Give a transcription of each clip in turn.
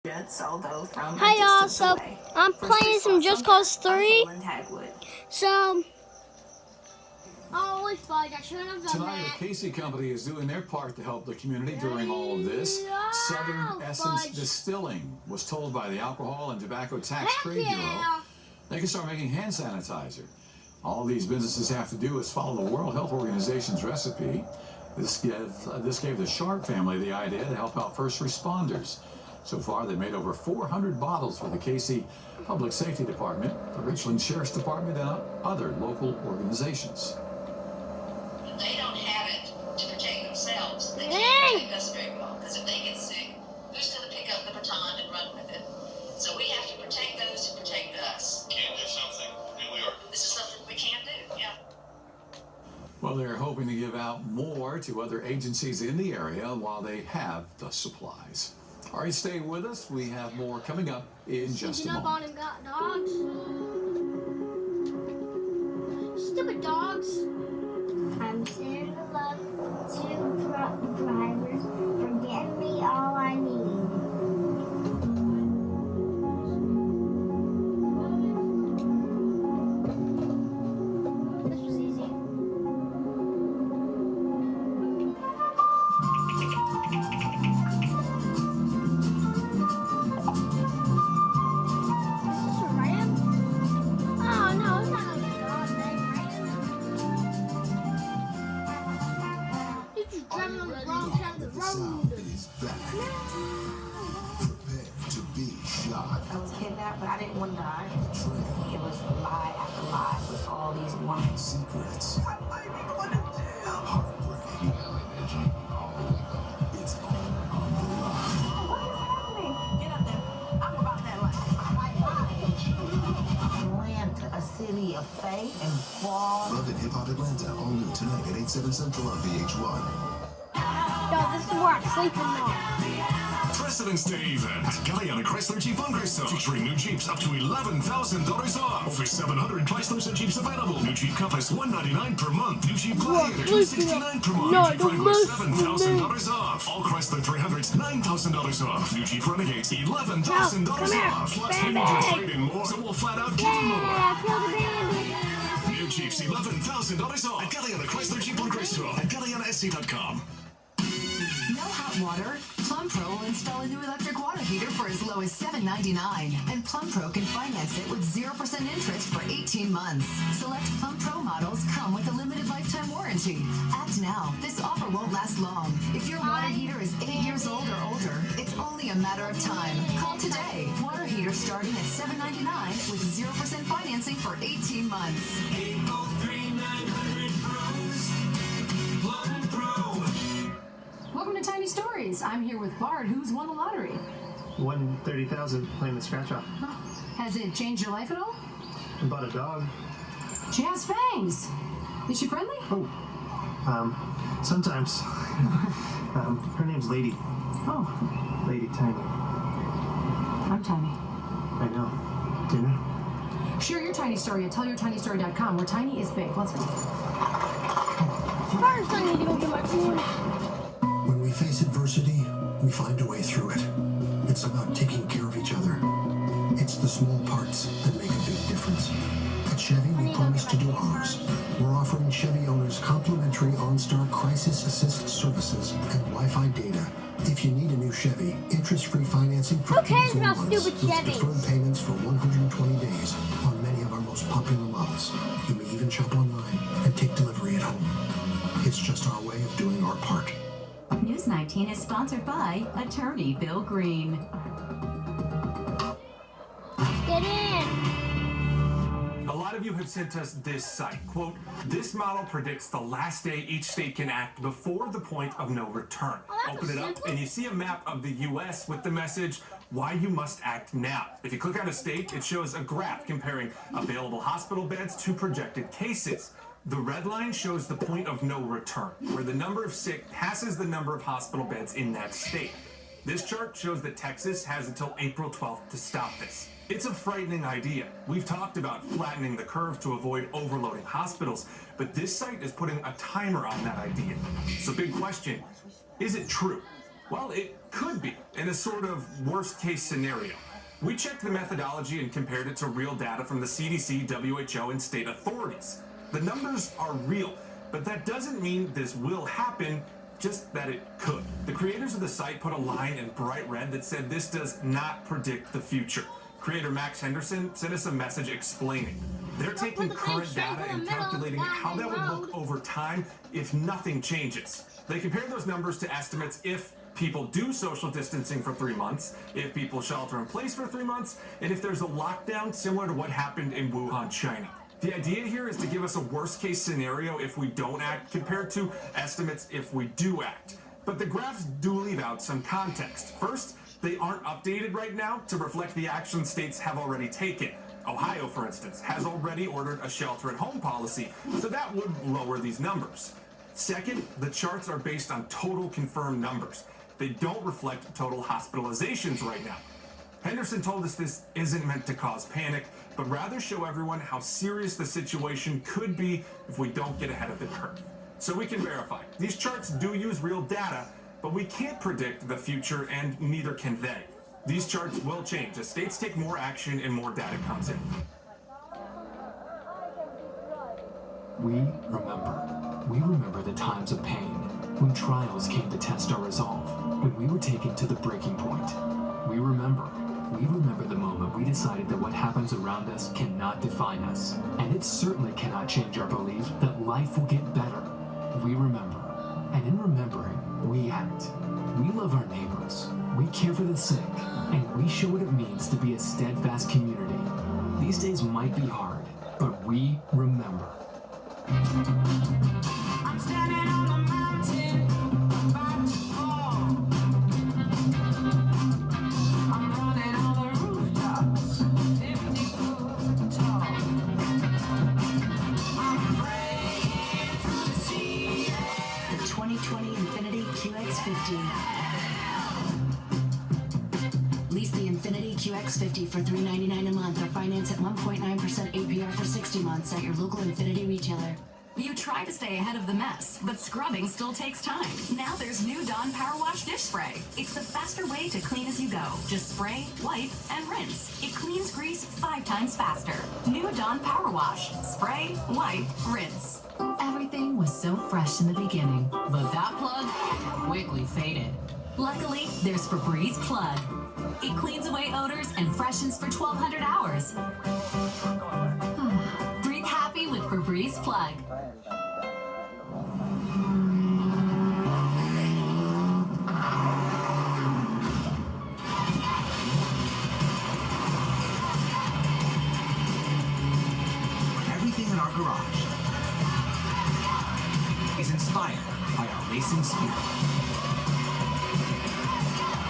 Hi y'all, so I'm playing some Just Cause 3. So, holy fudge, I shouldn't have done Tonight, that. the Casey Company is doing their part to help the community during all of this. Southern Essence Distilling was told by the Alcohol and Tobacco Tax Trade Bureau they can start making hand sanitizer. All these businesses have to do is follow the World Health Organization's recipe. This gave the Sharp family the idea to help out first responders. So far, they've made over 400 bottles for the Casey Public Safety Department, the Richland Sheriff's Department, and other local organizations. They don't have it to protect themselves. They can't protect us very well, because if they get sick, who's going to pick up the baton and run with it? So we have to protect those who protect us. Can't do something. Here we are. This is something we can do, yeah. Well, they're hoping to give out more to other agencies in the area while they have the supplies. All right, stay with us. We have more coming up in just a moment. Him got dogs. Stupid dogs. I'm sending love to truck drivers for getting me all I need. This was easy. I was kidnapped, but I didn't want to die. It was lie after lie with all these lies. Secrets. I might be going to jail. Heartbreak. It's all on the line. What is happening? Get up there. I'm about that life. Atlanta, a city of faith and fraud. Love and Hip Hop Atlanta, all new tonight at 8/7 Central on VH1. Yo, this is where I'm sleeping now. President's Day event at Galeana Chrysler Jeep Chrysler, featuring new Jeeps up to $11,000 off. Over 700 Chryslers and Jeeps available. New Jeep Compass $199 per month. New Jeep Gladiator $269 per month. No, Jeep Wrangler $7,000 off. All Chrysler 300s $9,000 off. New Jeep Renegades $11,000 off. Plus we need your trade in more, so we'll flat out give you more. Kill the bandit. New Jeeps $11,000 off at Galeana Chrysler Jeep Chrysler at GaleanaSC.com. No hot water? PlumPro will install a new electric water heater for as low as $7.99. And PlumPro can finance it with 0% interest for 18 months. Select PlumPro models come with a limited lifetime warranty. Act now. This offer won't last long. If your water heater is 8 years old or older, it's only a matter of time. Call today. Water heater starting at $7.99 with 0% financing for 18 months. 803-900-PROS. PlumPro. Welcome to Tiny Stories. I'm here with Bart, who's won the lottery. Won 30,000 playing the scratch off. Oh, has it changed your life at all? I bought a dog. She has fangs. Is she friendly? Oh, sometimes. Her name's Lady. Oh, Lady Tiny. I'm tiny. I know. Dinner? Share your tiny story at tellyourtinystory.com, where tiny is big. Let's go. First, I need to go get my food. When we face adversity, we find a way through it. It's about taking care of each other. It's the small parts that make a big difference. At Chevy, we promise to do ours. We're offering Chevy owners complimentary OnStar Crisis Assist services and Wi-Fi data. If you need a new Chevy, interest-free financing for Who cares about 24 months stupid with Chevys? deferred payments for 120 days on many of our most popular models. You may even shop online and take delivery at home. It's just our way of doing our part. News 19 is sponsored by Attorney Bill Green. Get in. A lot of you have sent us this site. Quote, this model predicts the last day each state can act before the point of no return. Open it up and you see a map of the U.S. with the message, why you must act now. If you click on a state, it shows a graph comparing available hospital beds to projected cases. The red line shows the point of no return, where the number of sick passes the number of hospital beds in that state. This chart shows that Texas has until April 12th to stop this. It's a frightening idea. We've talked about flattening the curve to avoid overloading hospitals, but this site is putting a timer on that idea. So big question, is it true? Well, it could be. in a sort of worst-case scenario. We checked the methodology and compared it to real data from the CDC, WHO, and state authorities. The numbers are real, but that doesn't mean this will happen, just that it could. The creators of the site put a line in bright red that said this does not predict the future. Creator Max Henderson sent us a message explaining. They're taking current data and calculating how that would look over time if nothing changes. They compare those numbers to estimates if people do social distancing for 3 months, if people shelter in place for 3 months, and if there's a lockdown similar to what happened in Wuhan, China. The idea here is to give us a worst-case scenario if we don't act compared to estimates if we do act. But the graphs do leave out some context. First, they aren't updated right now to reflect the action states have already taken. Ohio, for instance, has already ordered a shelter-at-home policy, so that would lower these numbers. Second, the charts are based on total confirmed numbers. They don't reflect total hospitalizations right now. Henderson told us this isn't meant to cause panic, but rather show everyone how serious the situation could be if we don't get ahead of the curve. So we can verify. These charts do use real data, but we can't predict the future, and neither can they. These charts will change as states take more action and more data comes in. We remember. We remember the times of pain, when trials came to test our resolve, when we were taken to the breaking point. We remember. We remember the moment we decided that what happens around us cannot define us, and it certainly cannot change our belief that life will get better. We remember, and in remembering, we act. We love our neighbors, we care for the sick, and we show what it means to be a steadfast community. These days might be hard, but we remember. I'm standing on a mountain, about to fall. I'm running on the rooftops, 50 foot tall. I'm praying through the sea. The 2020 Infiniti QX50. Lease the Infiniti QX50 for $399 a month or finance at 1.9% APR for 60 months at your local Infiniti retailer. You try to stay ahead of the mess, but scrubbing still takes time. Now there's new Dawn Power Wash Dish Spray. It's the faster way to clean as you go. Just spray, wipe, and rinse. It cleans grease 5 times faster. New Dawn Power Wash. Spray, wipe, rinse. Everything was so fresh in the beginning, But that plug quickly faded. Luckily, there's Febreze Plug. It cleans away odors and freshens for 1,200 hours. Breathe happy with Febreze Plug. Everything in our garage is inspired by our racing spirit.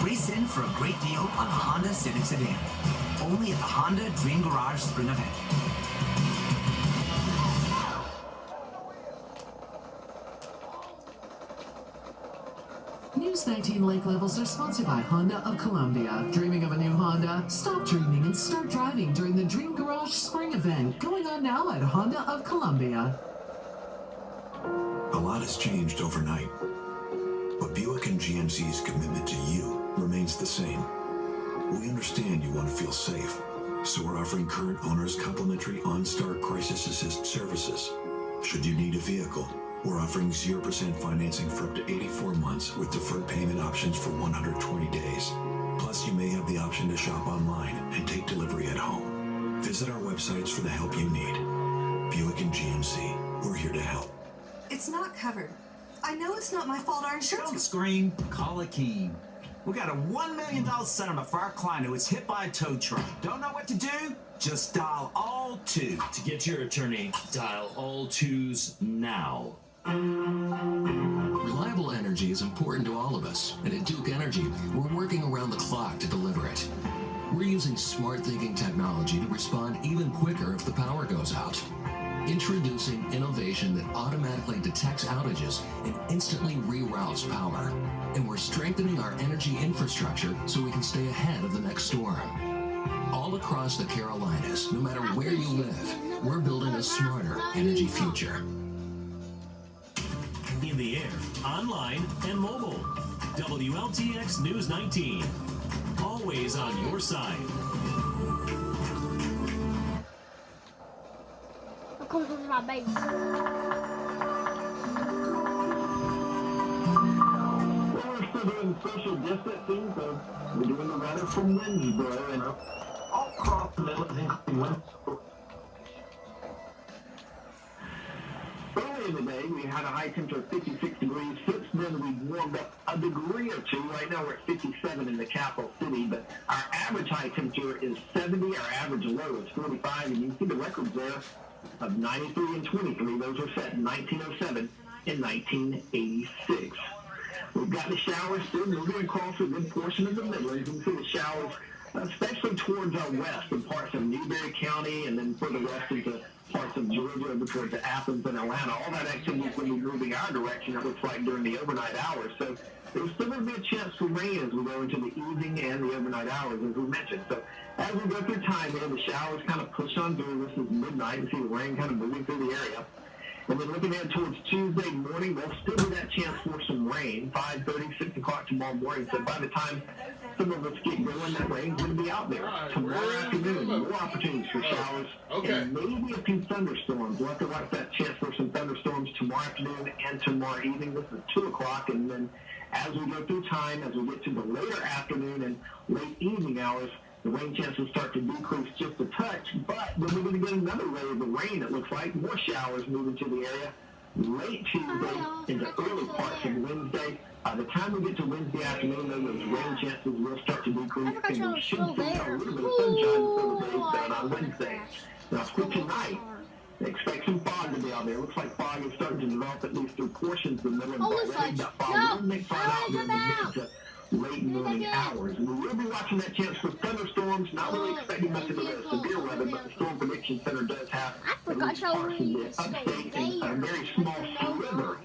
Race in for a great deal on a Honda Civic Sedan. Only at the Honda Dream Garage Spring Event. News 19 Lake Levels are sponsored by Honda of Columbia. Dreaming of a new Honda? Stop dreaming and start driving during the Dream Garage Spring Event, going on now at Honda of Columbia. A lot has changed overnight, but Buick and GMC's commitment to you remains the same. We understand you want to feel safe, so we're offering current owners complimentary OnStar Crisis Assist services. Should you need a vehicle, we're offering 0% financing for up to 84 months with deferred payment options for 120 days. Plus, you may have the option to shop online and take delivery at home. Visit our websites for the help you need. Buick and GMC, we're here to help. It's not covered. I know it's not my fault our insurance... Don't scream, call Akeem. We got a $1 million settlement for our client who was hit by a tow truck. Don't know what to do? Just dial all 2. To get to your attorney, dial all 2s now. Reliable energy is important to all of us, and at Duke Energy, we're working around the clock to deliver it. We're using smart thinking technology to respond even quicker if the power goes out. Introducing innovation that automatically detects outages and instantly reroutes power. And we're strengthening our energy infrastructure so we can stay ahead of the next storm. All across the Carolinas, no matter where you live, we're building a smarter energy future. In the air, online, and mobile. WLTX News 19. Always on your side. I'll come to my base. We're still doing social distancing, so we're doing the weather from Winsboro and all across the Midlands, including Winsboro. Early in the day, we had a high temperature of 56 degrees. Since then, we've warmed up a degree or two. Right now, we're at 57 in the capital city, but our average high temperature is 70. Our average low is 45, and you can see the records there of 93 and 23. Those were set in 1907 and 1986. We've got the showers still moving across a good portion of the Midlands. You can see the showers, especially towards our west in parts of Newberry County and then further west into parts of Georgia over towards Athens and Atlanta. All that activity is going to be moving our direction, it looks like, during the overnight hours. So there's still going to be a chance for rain as we go into the evening and the overnight hours, as we mentioned. So as we go through time here, the showers kind of push on through. This is midnight. You see the rain kind of moving through the area. And then looking ahead towards Tuesday morning, there'll still be that chance for some rain, 5:30, 6 o'clock tomorrow morning. So by the time some of us get going, that rain's going to be out there. Tomorrow afternoon, more opportunities for showers and maybe a few thunderstorms. We'll have to watch that chance for some thunderstorms tomorrow afternoon and tomorrow evening. This is 2 o'clock. And then as we go through time, as we get to the later afternoon and late evening hours, the rain chances start to decrease just a touch, but then we're going to get another wave of rain, it looks like. More showers moving to the area late Tuesday into early parts of Wednesday. By the time we get to Wednesday afternoon, though, those rain chances will start to decrease, and we should see a little bit of sunshine before the day's done on Wednesday. Now, for tonight, expect some fog to be out there. It looks like fog is starting to develop at least through portions of the Midlands already. That fog will make fog out there in the mid to late morning hours. We will be watching that chance for thunderstorms. Not really expecting much of the severe weather, but the Storm Prediction Center does have at least parts of the upstate and a very small sliver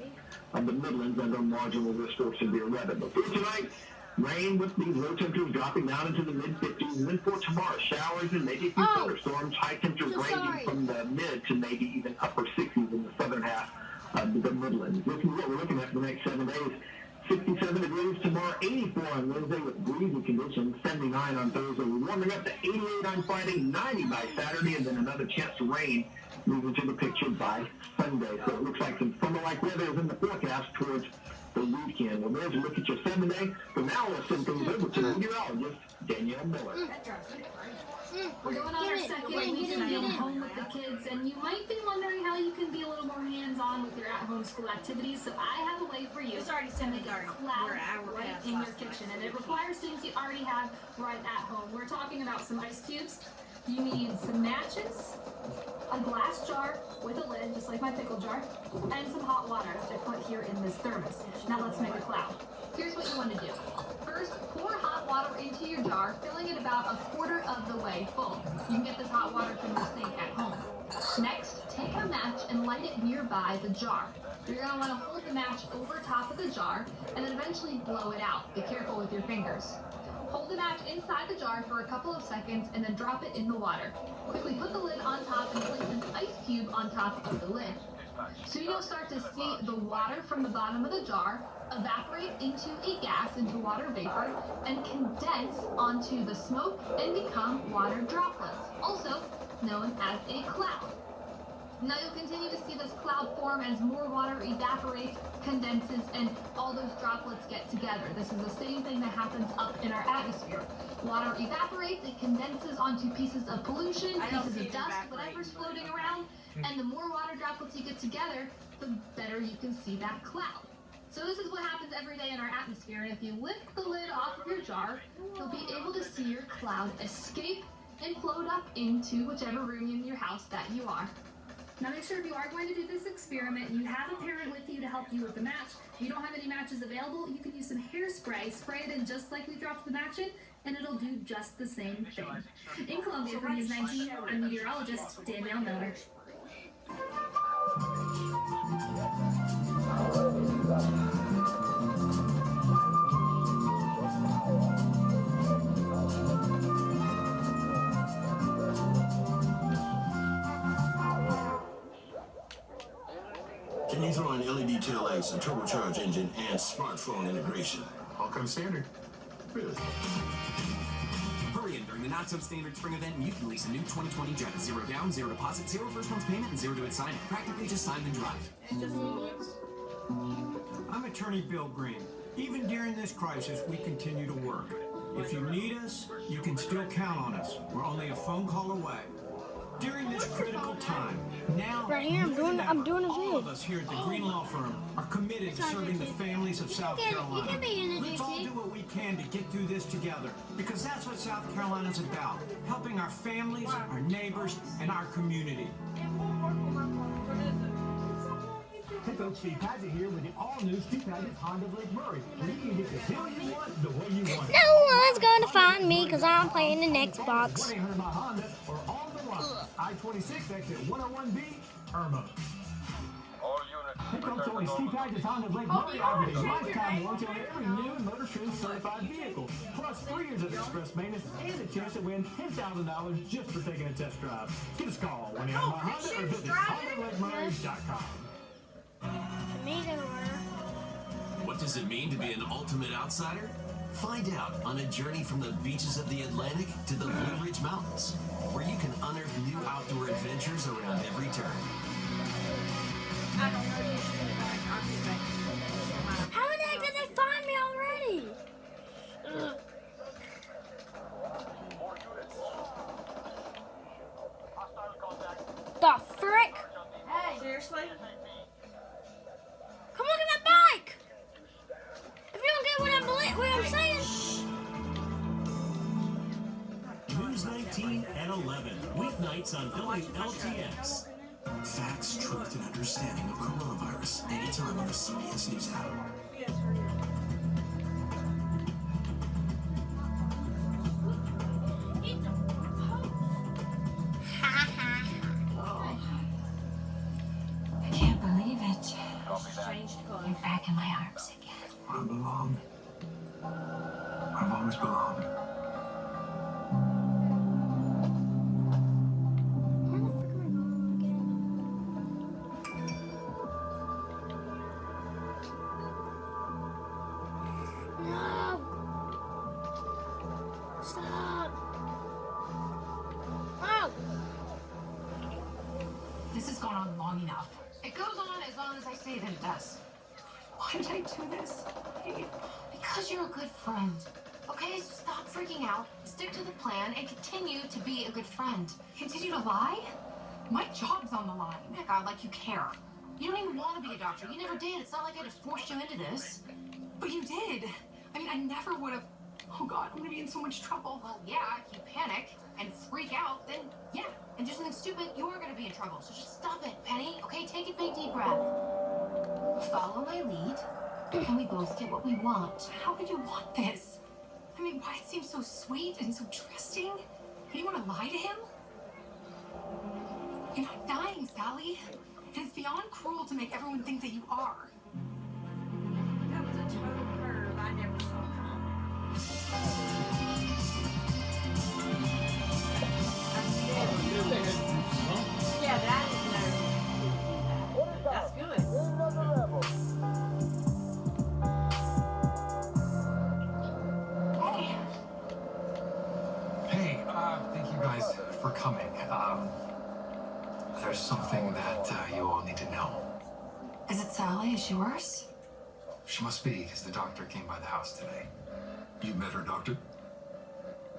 of the Midlands under marginal risk for severe weather. But for tonight, rain with these low temperatures dropping down into the mid-50s. And then for tomorrow, showers and maybe a few thunderstorms. High temperatures ranging from the mid to maybe even upper 60s in the southern half of the Midlands. This is what we're looking at for the next 7 days. 67 degrees tomorrow, 84 on Wednesday with breezy conditions, 79 on Thursday. We're warming up to 88 on Friday, 90 by Saturday, and then another chance to rain moving to the picture by Sunday. So it looks like some summer-like weather is in the forecast towards the weekend. Well, there's a look at your 7-day. For now, we'll send things over to meteorologist Danielle Miller. We're going on our second week of home with the kids, and you might be wondering how you can be a little more hands-on with your at-home school activities, so I have a way for you to make a cloud right in your kitchen, and it requires things you already have right at home. We're talking about some ice cubes. You need some matches, a glass jar with a lid, just like my pickle jar, and some hot water, which I put here in this thermos. Now let's make a cloud. Here's what you want to do. First, pour hot water into your jar, filling it about a quarter of the way full. You can get this hot water from your sink at home. Next, take a match and light it nearby the jar. You're going to want to hold the match over top of the jar and then eventually blow it out. Be careful with your fingers. Hold the match inside the jar for a couple of seconds and then drop it in the water. Quickly put the lid on top and place an ice cube on top of the lid. Soon you'll start to see the water from the bottom of the jar evaporate into a gas, into water vapor, and condense onto the smoke and become water droplets, also known as a cloud. Now you'll continue to see this cloud form as more water evaporates, condenses, and all those droplets get together. This is the same thing that happens up in our atmosphere. Water evaporates, it condenses onto pieces of pollution, pieces of dust, whatever's floating around, and the more water droplets you get together, the better you can see that cloud. So this is what happens every day in our atmosphere, and if you lift the lid off of your jar, you'll be able to see your cloud escape and float up into whichever room in your house that you are. Now make sure if you are going to do this experiment, you have a parent with you to help you with the match. If you don't have any matches available, you can use some hairspray, spray it in just like we dropped the match in, and it'll do just the same thing. In Columbia for News 19, I'm meteorologist Danielle Miller. Can you throw in LED taillights, a turbocharged engine, and smartphone integration? kind of standard. Really? Hurry in during the not-so-standard spring event, and you can lease a new 2020 Jetta. 0 down, 0 deposit, 0 first month's payment, and 0 to its sign. Practically just sign and drive. I'm Attorney Bill Green. Even during this crisis, we continue to work. If you need us, you can still count on us. We're only a phone call away. During this critical time, now right here, I'm doing a all video. of us here at the Green Law Firm are committed to serving the families of South Carolina. Let's all do what we can to get through this together, because that's what South Carolina's about, helping our families, our neighbors, and our community. Hey folks, Steve Padgett here with the all-new Steve Padgett Honda of Lake Murray, where you can get the hill you want the way you want. No one's gonna find me because I'm playing an Xbox. 1-800 My Honda or on the line. I-26 exit 101B, Irma. Here comes Tony Steve Padgett's Honda of Lake Murray offers a lifetime warranty on every new Motor Trend certified vehicle, plus 3 years of express maintenance and a chance to win $10,000 just for taking a test drive. Give us a call 1-800 My Honda or visit HondaLakeMurray.com. What does it mean to be an ultimate outsider? Find out on a journey from the beaches of the Atlantic to the Blue Ridge Mountains, where you can unearth new outdoor adventures around every turn. How the heck did they find me already? Ugh. The frick? Hey, seriously? Come look at that bike! If you don't get what I'm saying. News 19 at 11, weeknights on WLTX. Facts, truth, and understanding of coronavirus. Anytime on the CBS News app. I can't believe it. You're back in my arms again. I belong. I've always belonged. No. Stop. Oh. This has gone on long enough. It goes on as long as I say that it does. Why did I do this? Because you're a good friend. Okay, so stop freaking out, stick to the plan, and continue to be a good friend. Continue to lie? My job's on the line. Oh my God, like you care. You don't even want to be a doctor. You never did. It's not like I just forced you into this. But you did. I mean, I never would have. Oh God, I'm gonna be in so much trouble. Well, yeah, if you panic and freak out, then yeah, and do something stupid, you're gonna be in trouble. So just stop it, Penny. Okay, take a big deep breath. Follow my lead, and we both get what we want. How could you want this? I mean, why it seems so sweet and so trusting? And you want to lie to him? You're not dying, Sally. And it's beyond cruel to make everyone think that you are. That was a total curve I never saw coming. Yeah, but I didn't know. That's good. Hey, thank you guys for coming. There's something that you all need to know. Is it Sally? Is she worse? She must be, because the doctor came by the house today. You met her doctor?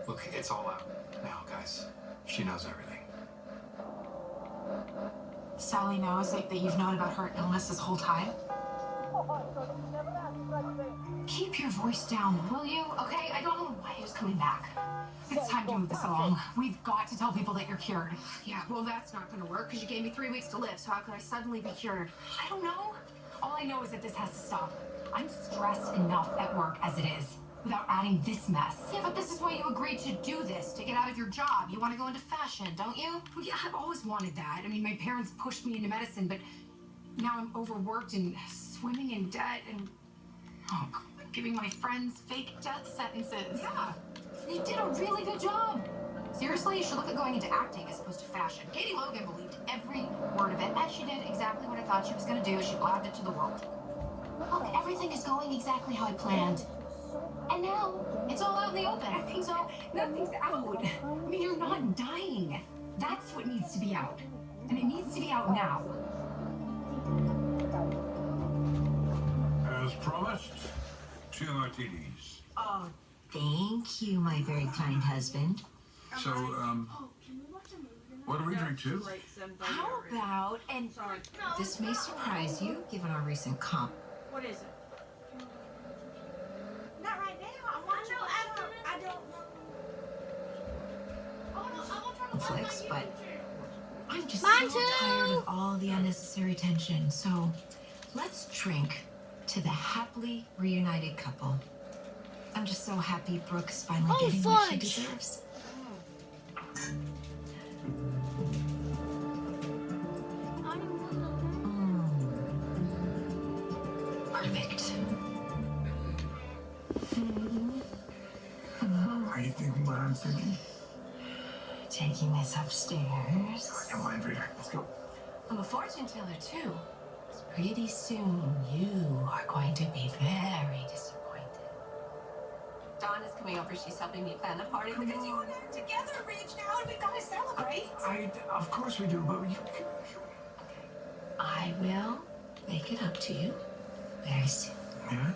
Look, it's all out now, guys. She knows everything. Sally knows that you've known about her illness this whole time? Keep your voice down, will you? Okay, I don't know why he was coming back. It's time to move this along. We've got to tell people that you're cured. Yeah, well, that's not going to work because you gave me 3 weeks to live, so how could I suddenly be cured? I don't know. All I know is that this has to stop. I'm stressed enough at work as it is, without adding this mess. Yeah, but this is why you agreed to do this, to get out of your job. You want to go into fashion, don't you? Well, yeah, I've always wanted that. I mean, my parents pushed me into medicine, but now I'm overworked and swimming in debt and giving my friends fake death sentences. Yeah, you did a really good job. Seriously, you should look at going into acting as opposed to fashion. Katie Logan believed every word of it, and she did exactly what I thought she was going to do. She blabbed it to the world. Look, everything is going exactly how I planned. And now it's all out in the open. Nothing's out. I mean, you're not dying. That's what needs to be out. And it needs to be out now. As promised, 2 martinis. Oh, thank you, my very kind husband. So, what do we drink to? How about, and this may surprise you, given our recent comp. What is it? Not right now. I want to after. I don't know. Conflicts, but I'm just Mine so too. tired of all the unnecessary tension. So let's drink to the happily reunited couple. I'm just so happy Brooke's finally getting what she deserves. Perfect. Are you thinking what I'm thinking? Taking this upstairs. Come on, reader. Let's go. I'm a fortune teller too. Pretty soon you are going to be very disappointed. Dawn is coming over. She's helping me plan the party because you and I are together, reached out, and we've got to celebrate. Of course we do, but you. I will make it up to you very soon. Yeah?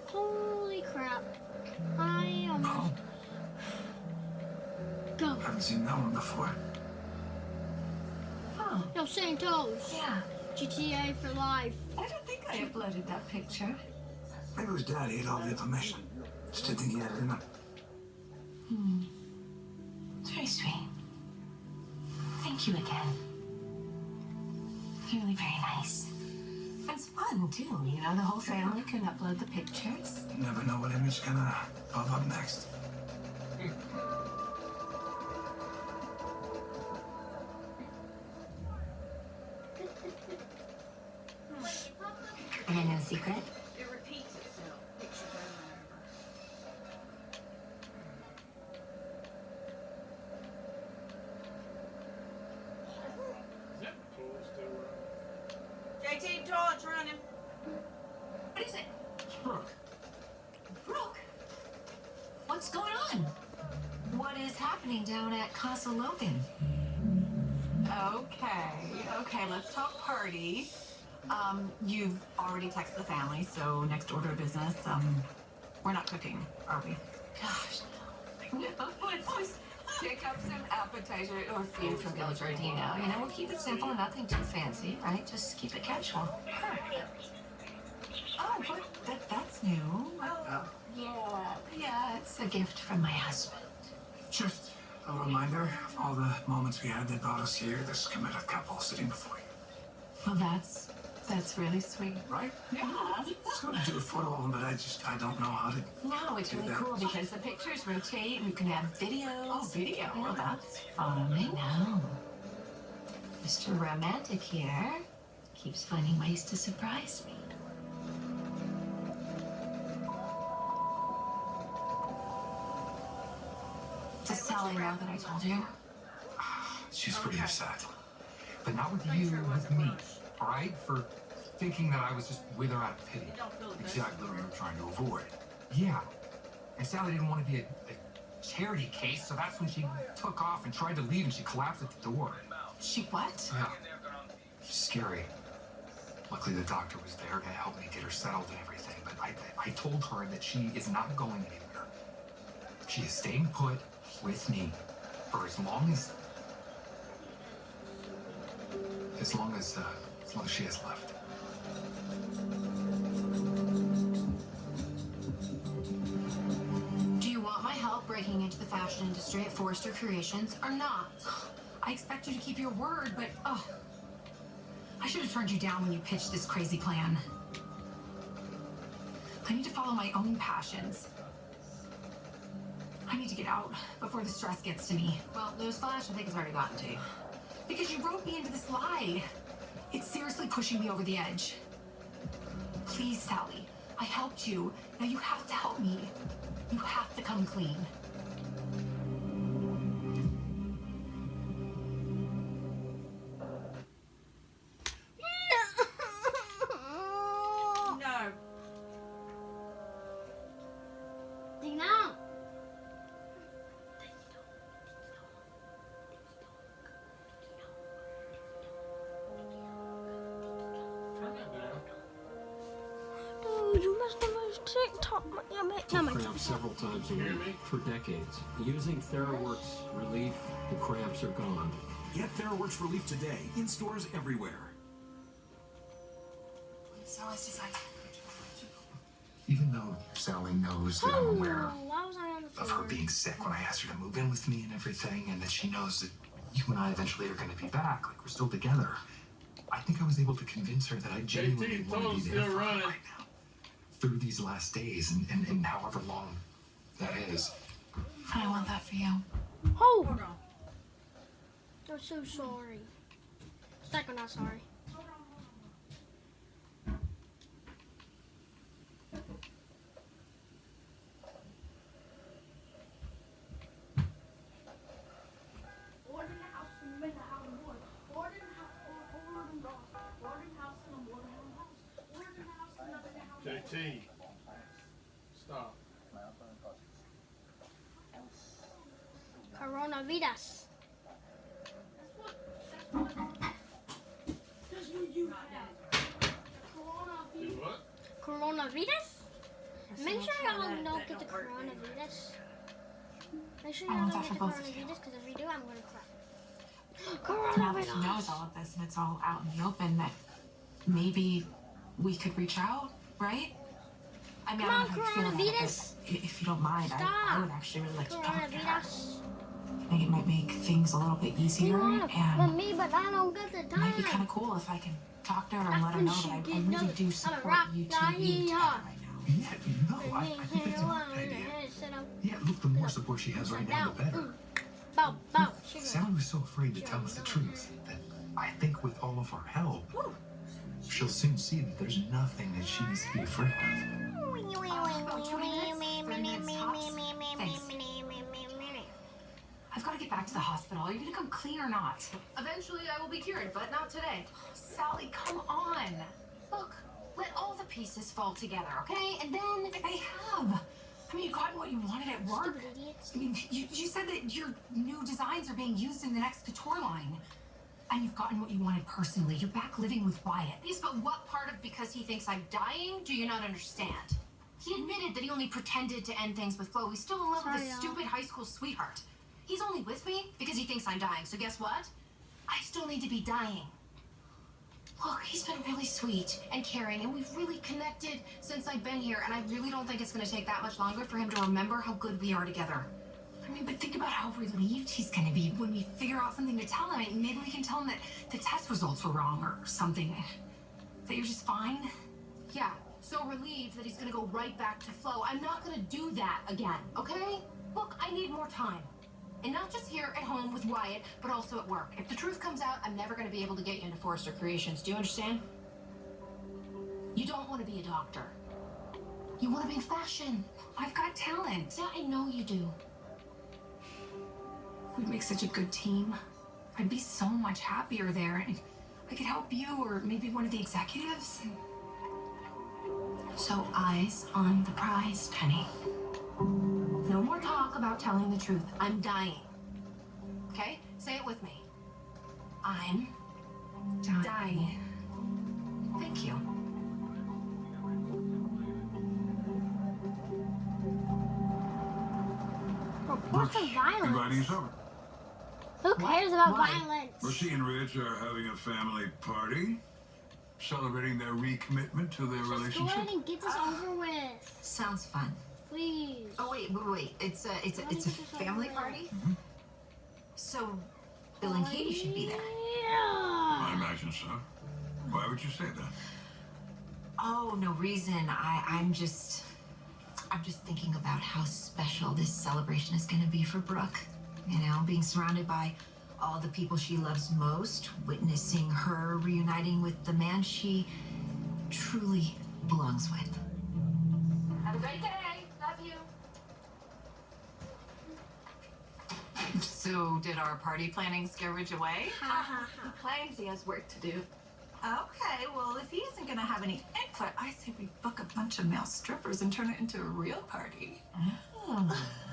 Holy crap. I almost... Go. Haven't seen that one before. Oh. No, Santos. Yeah. GTA for life. I don't think I uploaded that picture. Maybe it was Daddy had all the information. Just didn't think he had it enough. It's very sweet. Thank you again. You're really very nice. It's fun too, you know, the whole family can upload the pictures. You never know what image is gonna pop up next. And I know a secret. It repeats itself. Pictures JT, toilet's running. What is it? It's Brooke. Brooke? What's going on? What is happening down at Casa Logan? Okay, let's talk party. You've already texted the family, so next order of business, we're not cooking, are we? Gosh, no. Let's just pick up some appetizer or food from Village Ardino. You know, we'll keep it simple, nothing too fancy, right? Just keep it casual. Perfect. Oh, but that's new. Yeah, it's a gift from my husband. Just a reminder of all the moments we had that brought us here, this committed couple sitting before you. Well, that's really sweet. Right? Yeah. I was going to do a photo of them, but I don't know how to. No, it's really cool because the pictures rotate and you can have videos. Oh, video? Well, that's fun. I know. Mr. Romantic here keeps finding ways to surprise me. Does Sally know that I told you? She's pretty upset. But not with you, with me. All right? For thinking that I was just with her out of pity. Exactly what you were trying to avoid. Yeah. And Sally didn't want to be a charity case, so that's when she took off and tried to leave and she collapsed at the door. She what? Yeah. Scary. Luckily the doctor was there to help me get her settled and everything, but I told her that she is not going anywhere. She is staying put with me for as long as she has left. Do you want my help breaking into the fashion industry at Forrester Creations or not? I expect you to keep your word, but I should have turned you down when you pitched this crazy plan. I need to follow my own passions. I need to get out before the stress gets to me. Well, newsflash, I think it's already gotten to you. Because you roped me into this lie. It's seriously pushing me over the edge. Please, Sally, I helped you. Now you have to help me. You have to come clean. No. you missed the most TikTok. Cramps several times a week for decades. Using TheraWorks Relief, the cramps are gone. Get TheraWorks Relief today in stores everywhere. So I decided. Even though Sally knows that I'm aware Why was I on the of her being sick when I asked her to move in with me and everything, and that she knows that you and I eventually are going to be back, like we're still together, I think I was able to convince her that I genuinely want to be there for her right now. Through these last days and however long that is. I want that for you. Oh! I'm so sorry. Stack, I'm not sorry. Jc, stop. Coronavirus. Coronavirus? Make sure y'all don't get the coronavirus. Make sure y'all don't get the coronavirus, because if you do, I'm gonna cry. Now that she knows all of this and it's all out in the open, that maybe we could reach out, right? I mean, I don't know how you feel about it, but if you don't mind, I would actually really like to talk to her. I think it might make things a little bit easier, and me, but I don't get the it time. might be kind of cool if I can talk to her and let her know that I really do support you two being together right now. Yeah, no, I think that's a great idea. Yeah, look, the more support she has right now, the better. Sally was so afraid to tell us the truth that I think with all of our help, she'll soon see that there's nothing that she needs to be afraid of. I've got to get back to the hospital. Are you going to come clean or not? Eventually, I will be cured, but not today. Sally, come on. Look, let all the pieces fall together, okay? And then they have. I mean, you've gotten what you wanted at work. I mean, you said that your new designs are being used in the next couture line. And you've gotten what you wanted personally. You're back living with Wyatt. Yes, but what part of because he thinks I'm dying do you not understand? He admitted that he only pretended to end things with Flo. He's still in love with his stupid high school sweetheart. He's only with me because he thinks I'm dying. So guess what? I still need to be dying. Look, he's been really sweet and caring, and we've really connected since I've been here, and I really don't think it's going to take that much longer for him to remember how good we are together. I mean, but think about how relieved he's going to be when we figure out something to tell him. Maybe we can tell him that the test results were wrong or something. That you're just fine. Yeah, so relieved that he's going to go right back to Flo. I'm not going to do that again, okay? Look, I need more time. And not just here at home with Wyatt, but also at work. If the truth comes out, I'm never going to be able to get you into Forrester Creations. Do you understand? You don't want to be a doctor. You want to be in fashion. I've got talent. Yeah, I know you do. We'd make such a good team. I'd be so much happier there. And I could help you or maybe one of the executives. So eyes on the prize, Penny. No more talk about telling the truth. I'm dying. Okay? Say it with me. I'm dying. Thank you. What's the violence? Inviting us over. Who cares about violence? Well, she and Rich are having a family party, celebrating their recommitment to their relationship. Go ahead and get this over with. Sounds fun. Please. Oh wait. It's a family party. Mm-hmm. So Bill and Katie should be there. I imagine so. Why would you say that? Oh, no reason. I'm just thinking about how special this celebration is going to be for Brooke. You know, being surrounded by all the people she loves most, witnessing her reuniting with the man she truly belongs with. Have a great day. Love you. So, did our party planning scurge away? He claims he has work to do. Okay, well, if he isn't going to have any input, I say we book a bunch of male strippers and turn it into a real party. Oh,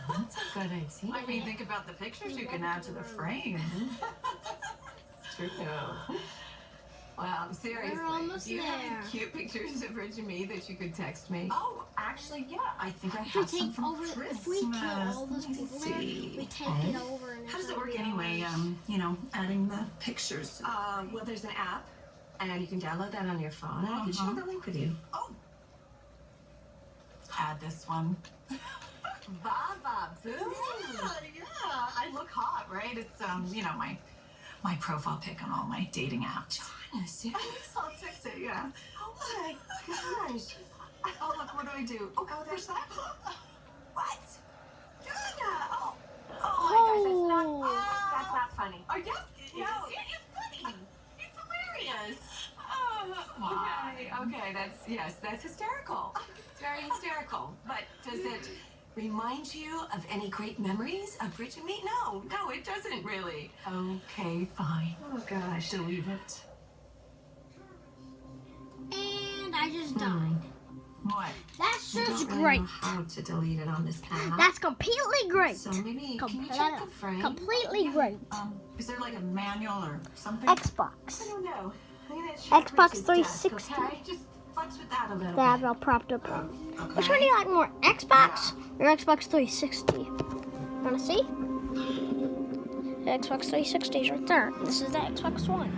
that's a good idea. I mean, think about the pictures you can add to the frame. True. Well, seriously, We're almost do you have there. any cute pictures of Rich and me that you could text me? Oh, actually, yeah. I think I If we have some take from over, Christmas. if we kill all those Let me people there, see. we take it over. And How does it's it gonna work be anyway? ours. You know, adding the pictures. Well, there's an app, and you can download that on your phone. And I can share the link with you. Oh. Add this one. Baba Boo. Yeah. I look hot, right? It's you know, my profile pic on all my dating apps. Seriously? I'll text it, yeah. Oh my gosh. Oh, look, what do I do? Oh, there's that. What? Donna! Oh my gosh, that's not funny. Oh, yes, no, it is funny. It's hilarious. Okay, that's hysterical. It's very hysterical. But does it remind you of any great memories of Rich and me? No, it doesn't really. Okay, fine. Oh gosh. Delete it. And I just died. What? That's I just don't really great. know how to delete it on this app. That's completely great. So maybe can you check the frame? Completely great. Is there like a manual or something? Xbox. I don't know. I'm gonna check Xbox Rich's 360. Desk, okay? Just futz with that a little They have bit. all propped up. Which one do you like more, Xbox or Xbox 360? Wanna see? The Xbox 360 is right there. This is the Xbox One.